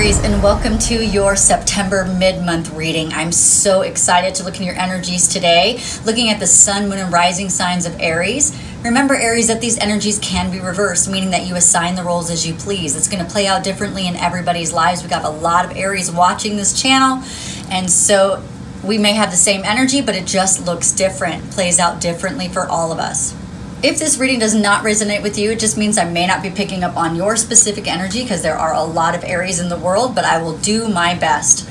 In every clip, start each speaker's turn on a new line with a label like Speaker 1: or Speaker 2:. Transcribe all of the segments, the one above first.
Speaker 1: Aries, and welcome to your September mid-month reading. I'm so excited to look in your energies today, looking at the sun, moon, and rising signs of Aries. Remember, Aries, that these energies can be reversed, meaning that you assign the roles as you please. It's going to play out differently in everybody's lives. We got a lot of Aries watching this channel, and so we may have the same energy, but it just looks different, plays out differently for all of us. If this reading does not resonate with you, it just means I may not be picking up on your specific energy because there are a lot of Aries in the world, but I will do my best.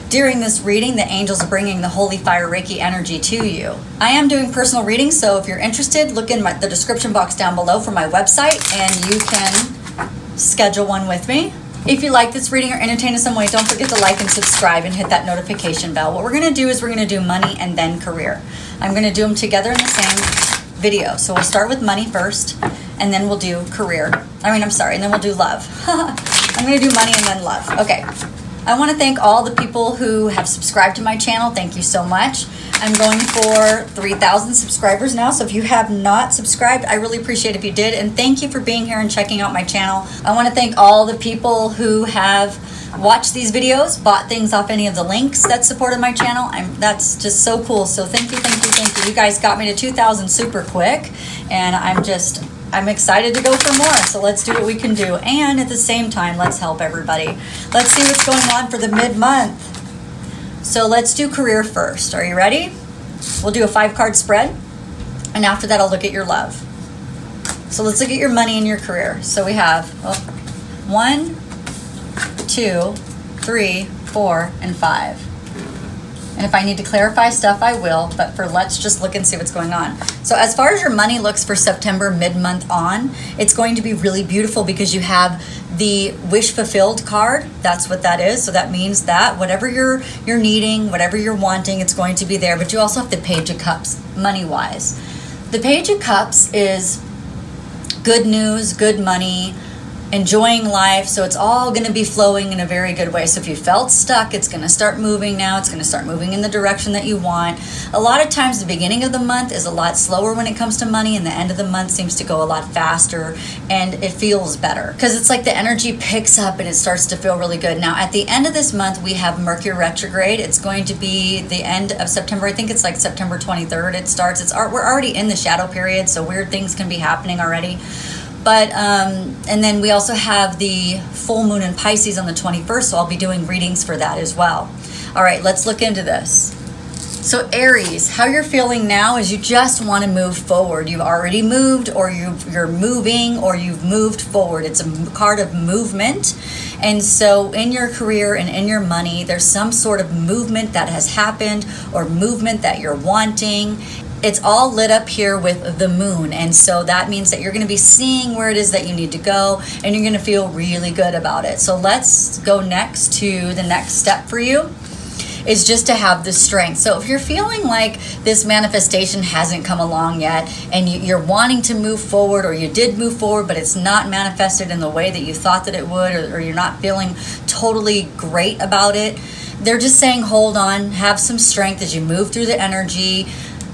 Speaker 1: During this reading, the angels are bringing the Holy Fire Reiki energy to you. I am doing personal readings, so if you're interested, look in the description box down below for my website and you can schedule one with me. If you like this reading or entertain in some way, don't forget to like and subscribe and hit that notification bell. What we're going to do is we're going to do money and then career. I'm going to do them together in the same video. So we'll start with money first, and then we'll do career. And then we'll do love. I'm going to do money and then love. Okay. I want to thank all the people who have subscribed to my channel. Thank you so much. I'm going for 3,000 subscribers now. So if you have not subscribed, I really appreciate if you did. And thank you for being here and checking out my channel. I want to thank all the people who have watched these videos, bought things off any of the links that supported my channel. That's just so cool. So thank you, thank you, thank you. You guys got me to 2,000 super quick, and I'm excited to go for more. So let's do what we can do. And at the same time, let's help everybody. Let's see what's going on for the mid-month. So let's do career first. Are you ready? We'll do a 5-card spread, and after that, I'll look at your love. So let's look at your money and your career. So we have 1, 2, 3, 4, and 5. And if I need to clarify stuff, I will, but let's just look and see what's going on. So as far as your money looks for September mid-month on, it's going to be really beautiful because you have the wish fulfilled card. That's what that is. So that means that whatever you're needing, whatever you're wanting, it's going to be there. But you also have the Page of Cups, money-wise. The Page of Cups is good news, good money, enjoying life. So it's all going to be flowing in a very good way. So if you felt stuck, it's going to start moving now. It's going to start moving in the direction that you want. A lot of times the beginning of the month is a lot slower when it comes to money, and the end of the month seems to go a lot faster, and it feels better because it's like the energy picks up and it starts to feel really good. Now at the end of this month, we have Mercury Retrograde. It's going to be the end of September. I think it's like September 23rd it starts. We're already in the shadow period, so weird things can be happening already. But, and then we also have the full moon in Pisces on the 21st, so I'll be doing readings for that as well. All right, let's look into this. So Aries, how you're feeling now is you just want to move forward. You've already moved, or you're moving, or you've moved forward. It's a card of movement. And so in your career and in your money, there's some sort of movement that has happened or movement that you're wanting. It's all lit up here with the moon, and so that means that you're going to be seeing where it is that you need to go, and you're going to feel really good about it. So let's go next to the next step for you is just to have the strength. So if you're feeling like this manifestation hasn't come along yet, and you're wanting to move forward, or you did move forward but it's not manifested in the way that you thought that it would, or you're not feeling totally great about it, they're just saying hold on, have some strength as you move through the energy.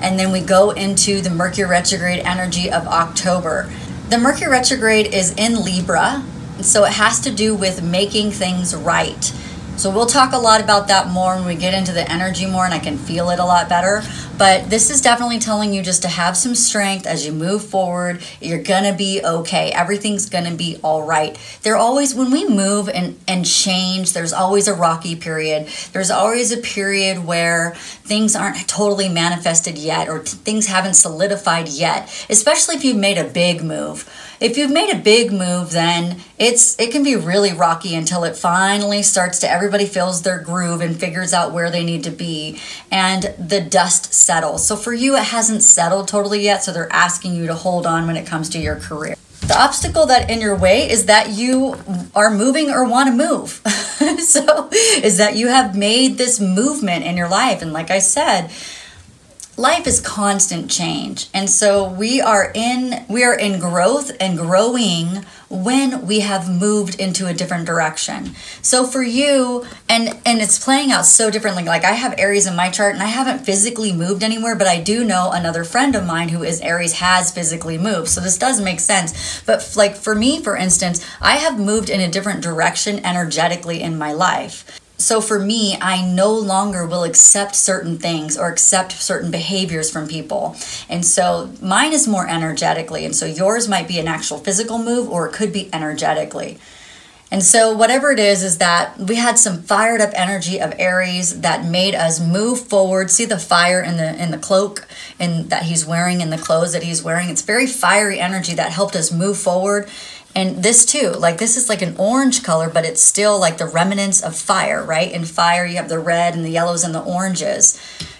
Speaker 1: And then we go into the Mercury Retrograde energy of October. The Mercury Retrograde is in Libra, so it has to do with making things right. So we'll talk a lot about that more when we get into the energy more, and I can feel it a lot better. But this is definitely telling you just to have some strength as you move forward. You're going to be okay. Everything's going to be all right. When we move and change, there's always a rocky period. There's always a period where things aren't totally manifested yet, or things haven't solidified yet, especially if you've made a big move. If you've made a big move, then it can be really rocky until it finally starts to, everybody feels their groove and figures out where they need to be, and the dust settles. So for you, it hasn't settled totally yet, so they're asking you to hold on when it comes to your career. The obstacle that in your way is that you are moving or want to move. So is that you have made this movement in your life, and like I said, life is constant change, and so we are in growth and growing when we have moved into a different direction. So for you, and it's playing out so differently. Like I have Aries in my chart and I haven't physically moved anywhere, but I do know another friend of mine who is Aries has physically moved. So this does make sense. But like for me, for instance, I have moved in a different direction energetically in my life. So for me, I no longer will accept certain things or accept certain behaviors from people. And so mine is more energetically. And so yours might be an actual physical move, or it could be energetically. And so whatever it is that we had some fired up energy of Aries that made us move forward. See the fire in the cloak and that he's wearing, in the clothes that he's wearing. It's very fiery energy that helped us move forward. And this too, like this is like an orange color, but it's still like the remnants of fire, right? In fire, you have the red and the yellows and the oranges.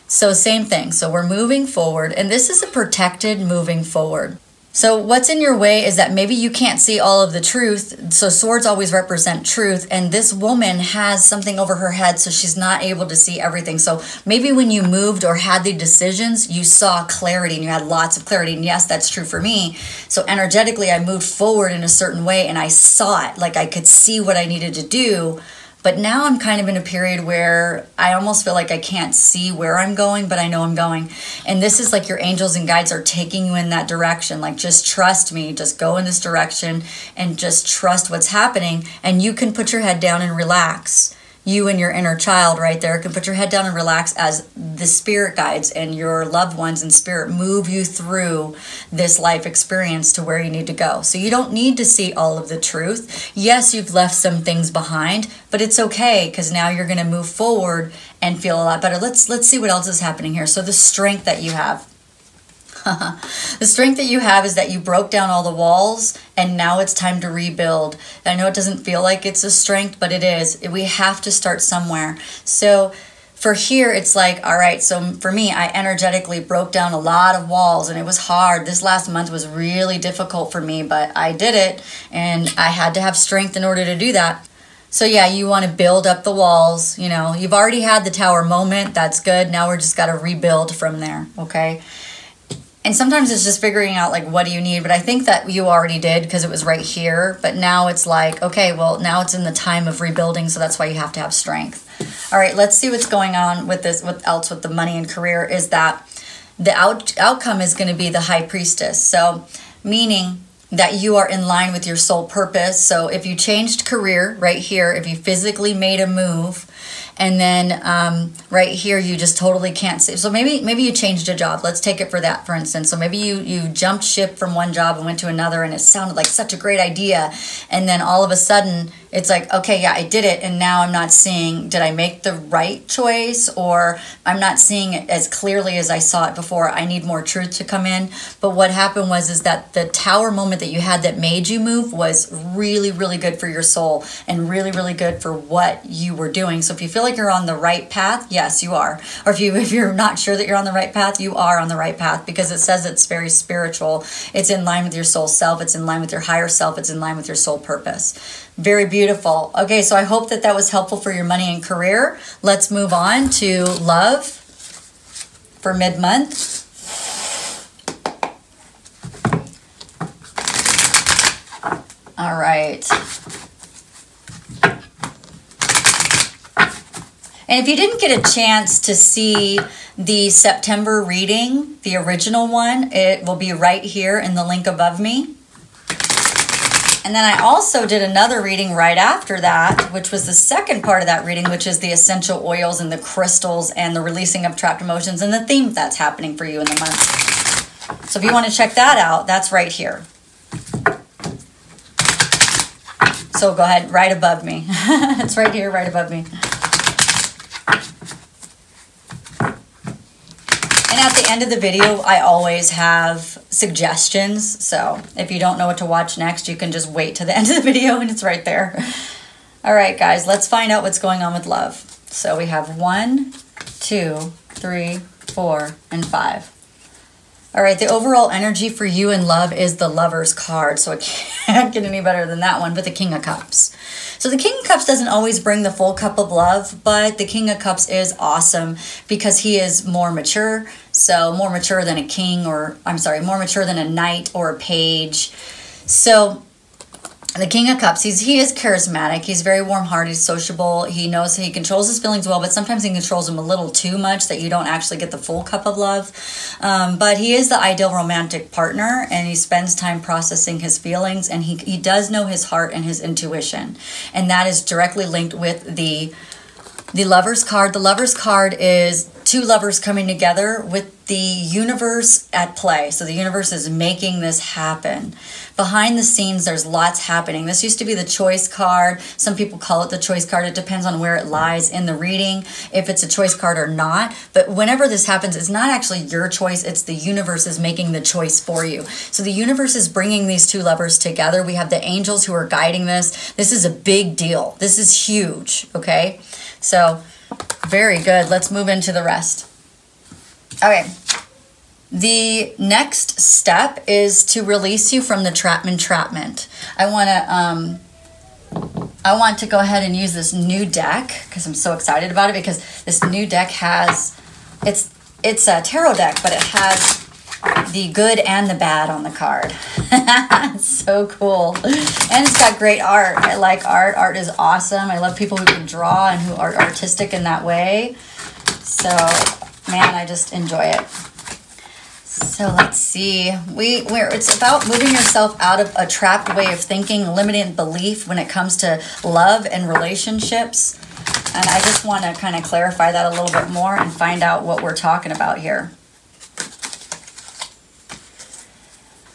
Speaker 1: So same thing. So we're moving forward, and this is a protected moving forward. So what's in your way is that maybe you can't see all of the truth. So swords always represent truth. And this woman has something over her head, so she's not able to see everything. So maybe when you moved or had the decisions, you saw clarity and you had lots of clarity. And yes, that's true for me. So energetically, I moved forward in a certain way and I saw it, like I could see what I needed to do. But now I'm kind of in a period where I almost feel like I can't see where I'm going, but I know I'm going. And this is like your angels and guides are taking you in that direction. Like, just trust me, just go in this direction and just trust what's happening. And you can put your head down and relax. You and your inner child right there can put your head down and relax as the spirit guides and your loved ones in spirit move you through this life experience to where you need to go. So you don't need to see all of the truth. Yes, you've left some things behind, but it's okay because now you're going to move forward and feel a lot better. Let's see what else is happening here. So the strength that you have. The strength that you have is that you broke down all the walls and now it's time to rebuild. I know it doesn't feel like it's a strength, but it is. We have to start somewhere. So for here, it's like, all right, so for me, I energetically broke down a lot of walls and it was hard. This last month was really difficult for me, but I did it and I had to have strength in order to do that. So yeah, you want to build up the walls. You know, you've already had the tower moment. That's good. Now we're just got to rebuild from there, okay? And sometimes it's just figuring out like, what do you need? But I think that you already did because it was right here. But now it's like, okay, well, now it's in the time of rebuilding. So that's why you have to have strength. All right, let's see what's going on with this. What else with the money and career is that the outcome is going to be the high priestess. So meaning that you are in line with your soul purpose. So if you changed career right here, if you physically made a move, and then right here, you just totally can't see. So maybe you changed a job. Let's take it for that, for instance. So maybe you jumped ship from one job and went to another, and it sounded like such a great idea. And then all of a sudden, it's like, okay, yeah, I did it. And now I'm not seeing, did I make the right choice? Or I'm not seeing it as clearly as I saw it before. I need more truth to come in. But what happened is that the tower moment that you had that made you move was really, really good for your soul and really, really good for what you were doing. So if you feel like you're on the right path, yes, you are. Or if you're not sure that you're on the right path, you are on the right path because it says it's very spiritual. It's in line with your soul self. It's in line with your higher self. It's in line with your soul purpose. Very beautiful. Okay, so I hope that that was helpful for your money and career. Let's move on to love for mid-month. All right. And if you didn't get a chance to see the September reading, the original one, it will be right here in the link above me. And then I also did another reading right after that, which was the second part of that reading, which is the essential oils and the crystals and the releasing of trapped emotions and the theme that's happening for you in the month. So if you want to check that out, that's right here. So go ahead, right above me. It's right here, right above me. And at the end of the video, I always have suggestions. So if you don't know what to watch next, you can just wait to the end of the video and it's right there. All right, guys, let's find out what's going on with love. So we have 1, 2, 3, 4, and 5. All right, the overall energy for you in love is the Lover's card. So it can't get any better than that one, but the King of Cups. So the King of Cups doesn't always bring the full cup of love, but the King of Cups is awesome because he is more mature. So more mature than a king, or I'm sorry, more mature than a knight or a page. So the King of Cups, he is charismatic. He's very warm-hearted, sociable. He knows he controls his feelings well, but sometimes he controls them a little too much that you don't actually get the full cup of love. But he is the ideal romantic partner, and he spends time processing his feelings, and he does know his heart and his intuition. And that is directly linked with the Lover's card. The Lover's card is two lovers coming together with the universe at play. So the universe is making this happen. Behind the scenes, there's lots happening. This used to be the choice card. Some people call it the choice card. It depends on where it lies in the reading, if it's a choice card or not. But whenever this happens, it's not actually your choice. It's the universe is making the choice for you. So the universe is bringing these two lovers together. We have the angels who are guiding this. This is a big deal. This is huge, okay? So very good. Let's move into the rest. Okay. The next step is to release you from the entrapment. I want to go ahead and use this new deck because I'm so excited about it, because this new deck has, it's a tarot deck, but it has the good and the bad on the card. It's so cool. And it's got great art. I like art. Art is awesome. I love people who can draw and who are artistic in that way. So, man, I just enjoy it. So let's see. It's about moving yourself out of a trapped way of thinking, limited belief when it comes to love and relationships. And I just want to kind of clarify that a little bit more and find out what we're talking about here.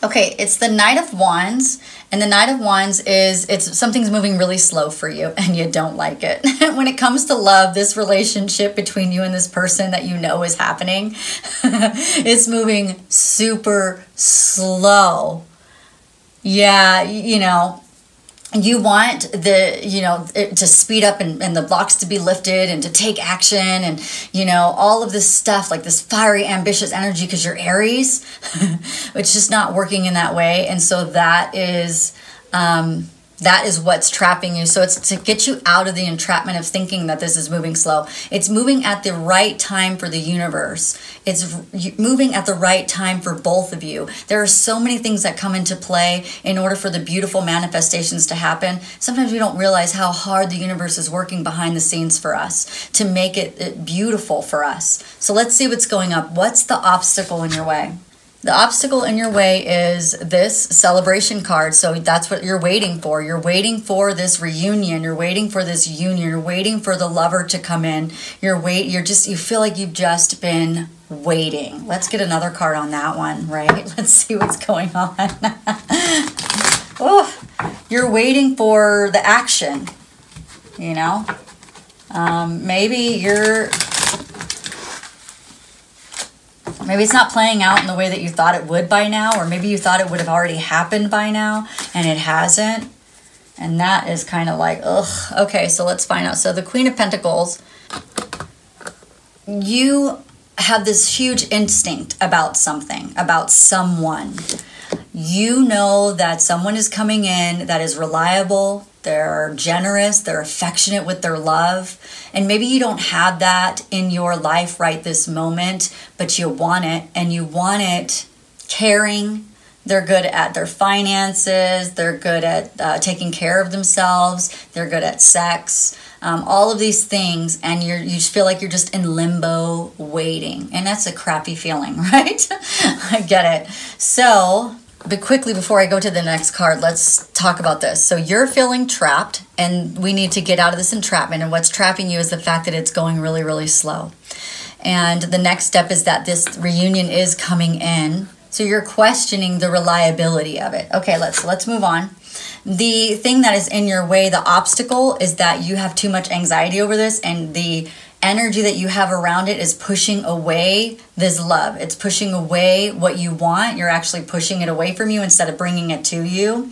Speaker 1: Okay, it's the Knight of Wands, and the Knight of Wands is, something's moving really slow for you and you don't like it. When it comes to love, this relationship between you and this person that you know is happening, it's moving super slow. Yeah, you know, you want it to speed up and the blocks to be lifted and to take action and, all of this stuff, like this fiery, ambitious energy, because you're Aries. It's just not working in that way. And so that is what's trapping you. So it's to get you out of the entrapment of thinking that this is moving slow. It's moving at the right time for the universe. It's moving at the right time for both of you. There are so many things that come into play in order for the beautiful manifestations to happen. Sometimes we don't realize how hard the universe is working behind the scenes for us to make it beautiful for us. So let's see what's going up. What's the obstacle in your way? The obstacle in your way is this Celebration card. So that's what you're waiting for. You're waiting for this reunion. You're waiting for this union. You're waiting for the lover to come in. You feel like you've just been waiting. Let's get another card on that one, right? Let's see what's going on. Oh, you're waiting for the action, Maybe it's not playing out in the way that you thought it would by now, or maybe you thought it would have already happened by now, and it hasn't. And that is kind of like, ugh. Okay, so let's find out. So the Queen of Pentacles, you have this huge instinct about something, about someone. You know that someone is coming in that is reliable, they're generous, they're affectionate with their love. And maybe you don't have that in your life right this moment, but you want it, and you want it caring. They're good at their finances, they're good at taking care of themselves, they're good at sex, all of these things, and you just feel like you're just in limbo waiting. And that's a crappy feeling, right? I get it. So, but quickly before I go to the next card, let's talk about this. So you're feeling trapped, and we need to get out of this entrapment. And what's trapping you is the fact that it's going really, really slow. And the next step is that this reunion is coming in. So you're questioning the reliability of it. Okay, let's move on. The thing that is in your way, the obstacle, is that you have too much anxiety over this, and the energy that you have around it is pushing away this love. It's pushing away what you want. You're actually pushing it away from you instead of bringing it to you.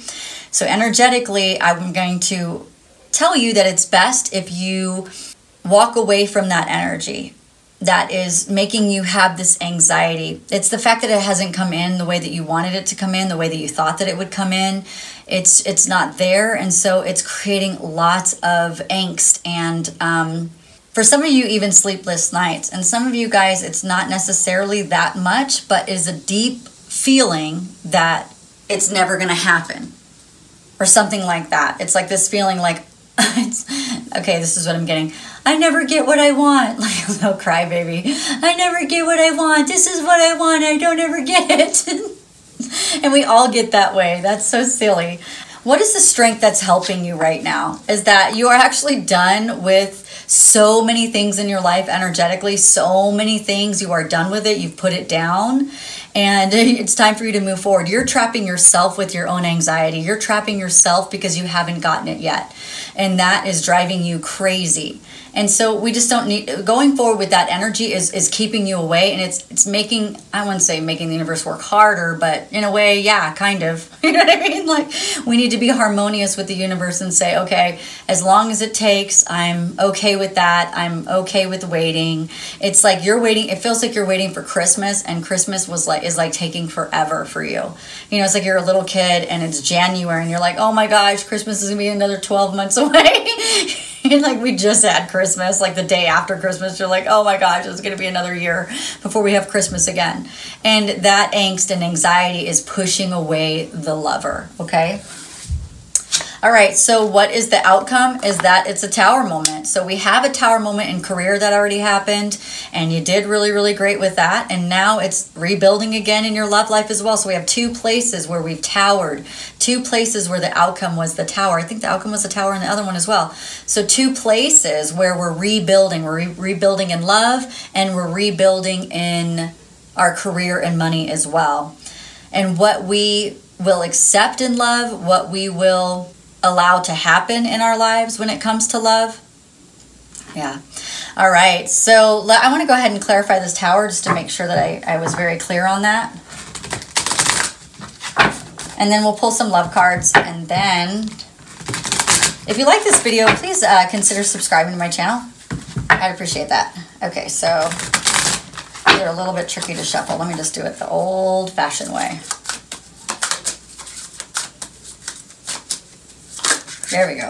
Speaker 1: So energetically, I'm going to tell you that it's best if you walk away from that energy that is making you have this anxiety. It's the fact that it hasn't come in the way that you wanted it to come in, the way that you thought that it would come in. It's not there, and so it's creating lots of angst and For some of you, even sleepless nights. And some of you guys, it's not necessarily that much, but is a deep feeling that it's never going to happen. Or something like that. It's like this feeling like, okay, this is what I'm getting. I never get what I want. Like a little crybaby. I never get what I want. This is what I want. I don't ever get it. And we all get that way. That's so silly. What is the strength that's helping you right now? Is that you are actually done with so many things in your life energetically, so many things. You are done with it. You've put it down. And it's time for you to move forward. You're trapping yourself with your own anxiety. You're trapping yourself because you haven't gotten it yet. And that is driving you crazy. And so we just don't need, going forward with that energy is keeping you away. And it's making, I wouldn't say making the universe work harder, but in a way, yeah, kind of. You know what I mean? Like, we need to be harmonious with the universe and say, okay, as long as it takes, I'm okay with that. I'm okay with waiting. It's like you're waiting. It feels like you're waiting for Christmas, and Christmas is like taking forever for you. You know, it's like you're a little kid and it's January and you're like, oh my gosh, Christmas is gonna be another 12 months away. And like, we just had Christmas, like the day after Christmas, you're like, oh my gosh, it's going to be another year before we have Christmas again. And that angst and anxiety is pushing away the lover, okay? All right, so what is the outcome? Is that it's a tower moment. So we have a tower moment in career that already happened, and you did really, really great with that. And now it's rebuilding again in your love life as well. So we have two places where we've towered, two places where the outcome was the tower. I think the outcome was the tower and the other one as well. So two places where we're rebuilding. We're rebuilding in love, and we're rebuilding in our career and money as well. And what we will accept in love, what we will allow to happen in our lives when it comes to love. Yeah. All right. So I want to go ahead and clarify this tower just to make sure that I was very clear on that. And then we'll pull some love cards. And then if you like this video, please consider subscribing to my channel. I'd appreciate that. Okay. So they're a little bit tricky to shuffle. Let me just do it the old-fashioned way. There we go.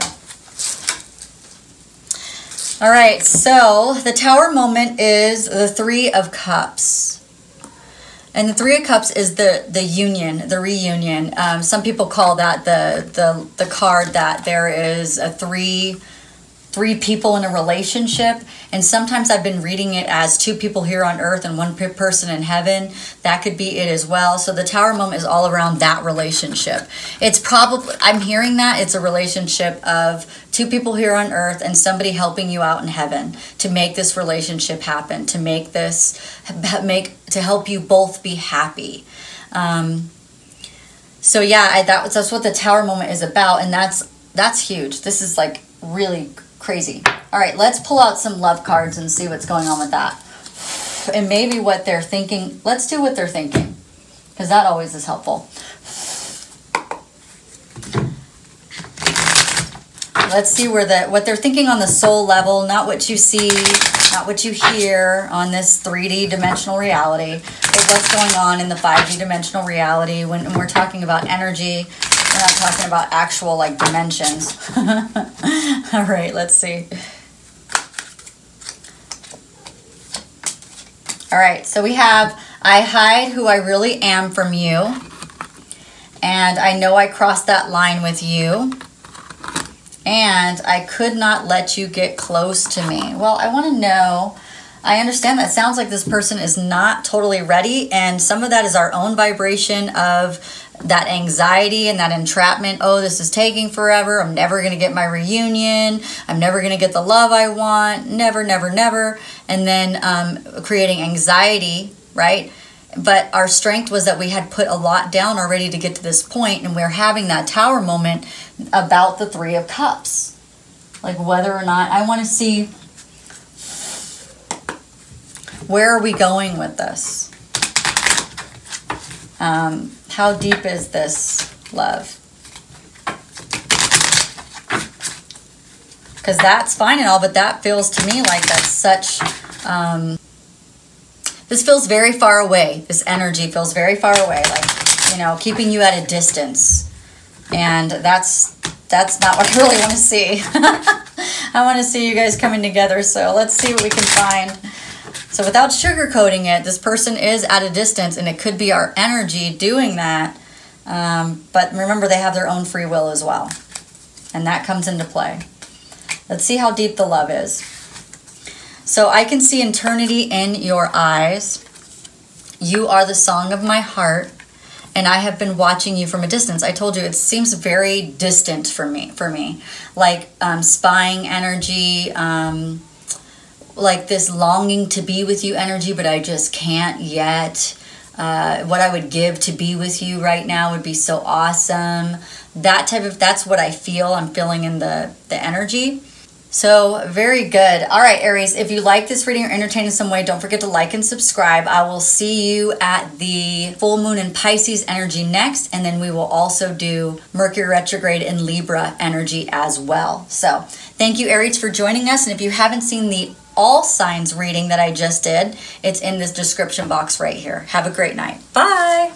Speaker 1: All right, so the tower moment is the Three of Cups. And the Three of Cups is the union, the reunion. Some people call that the card that there is a three people in a relationship. And sometimes I've been reading it as two people here on earth and one person in heaven. That could be it as well. So the tower moment is all around that relationship. It's probably, I'm hearing that it's a relationship of two people here on earth and somebody helping you out in heaven to make this relationship happen, to make this, to help you both be happy. So yeah, that's what the tower moment is about. And that's huge. This is like really crazy. All right, let's pull out some love cards and see what's going on with that. And maybe what they're thinking. Let's do what they're thinking, because that always is helpful. Let's see what they're thinking on the soul level, not what you see, not what you hear on this 3D dimensional reality, but what's going on in the 5D dimensional reality when we're talking about energy. We're not talking about actual like dimensions. All right, let's see. All right, so we have, I hide who I really am from you. And I know I crossed that line with you. And I could not let you get close to me. Well, I want to know, I understand that sounds like this person is not totally ready. And some of that is our own vibration of that anxiety and that entrapment. Oh, this is taking forever. I'm never going to get my reunion. I'm never going to get the love I want. Never, never, never. And then creating anxiety, right? But our strength was that we had put a lot down already to get to this point, and we're having that tower moment about the Three of Cups. Like whether or not, I want to see, where are we going with this? How deep is this love? Because that's fine and all, but that feels to me like that's such... this feels very far away. This energy feels very far away, like, you know, keeping you at a distance. And that's not what I really want to see. I want to see you guys coming together, so let's see what we can find. So without sugarcoating it, this person is at a distance, and it could be our energy doing that. But remember, they have their own free will as well. And that comes into play. Let's see how deep the love is. So I can see eternity in your eyes. You are the song of my heart, and I have been watching you from a distance. I told you it seems very distant for me. Like spying energy, like this longing to be with you energy, but I just can't yet. What I would give to be with you right now would be so awesome. That's what I feel. I'm feeling in the energy. So very good. All right, Aries, if you like this reading or entertained in some way, don't forget to like and subscribe. I will see you at the full moon in Pisces energy next, and then we will also do Mercury Retrograde in Libra energy as well. So thank you, Aries, for joining us. And if you haven't seen the all signs reading that I just did, it's in this description box right here. Have a great night. Bye.